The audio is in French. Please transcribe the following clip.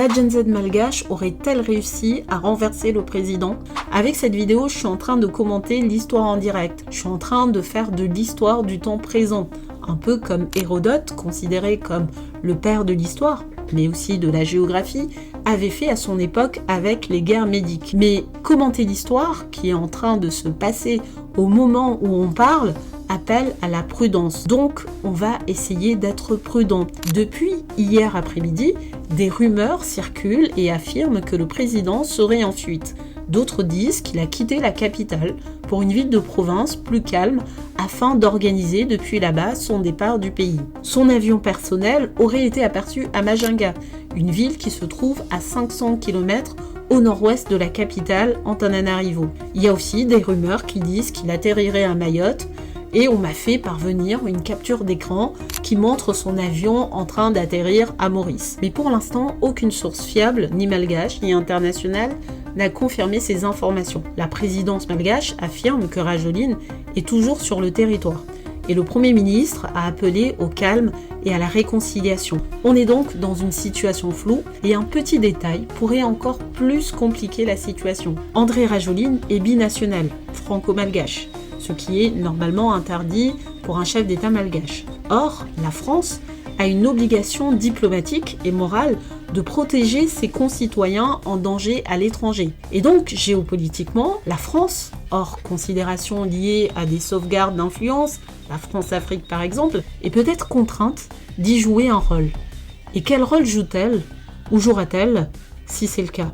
La Gen Z malgache aurait-elle réussi à renverser le président? Avec cette vidéo, je suis en train de commenter l'histoire en direct. Je suis en train de faire de l'histoire du temps présent. Un peu comme Hérodote, considéré comme le père de l'histoire, mais aussi de la géographie, avait fait à son époque avec les guerres médiques. Mais commenter l'histoire, qui est en train de se passer au moment où on parle, appelle à la prudence. Donc, on va essayer d'être prudent. Depuis hier après-midi, des rumeurs circulent et affirment que le président serait en fuite. D'autres disent qu'il a quitté la capitale pour une ville de province plus calme afin d'organiser depuis là-bas son départ du pays. Son avion personnel aurait été aperçu à Majinga, une ville qui se trouve à 500 km au nord-ouest de la capitale, Antananarivo. Il y a aussi des rumeurs qui disent qu'il atterrirait à Mayotte, et on m'a fait parvenir une capture d'écran qui montre son avion en train d'atterrir à Maurice. Mais pour l'instant, aucune source fiable, ni malgache, ni internationale, n'a confirmé ces informations. La présidence malgache affirme que Rajoelina est toujours sur le territoire. Et le Premier ministre a appelé au calme et à la réconciliation. On est donc dans une situation floue et un petit détail pourrait encore plus compliquer la situation. André Rajoelina est binational, franco-malgache, ce qui est normalement interdit pour un chef d'État malgache. Or, la France a une obligation diplomatique et morale de protéger ses concitoyens en danger à l'étranger. Et donc, géopolitiquement, la France, hors considérations liées à des sauvegardes d'influence, la France-Afrique par exemple, est peut-être contrainte d'y jouer un rôle. Et quel rôle joue-t-elle ou jouera-t-elle si c'est le cas ?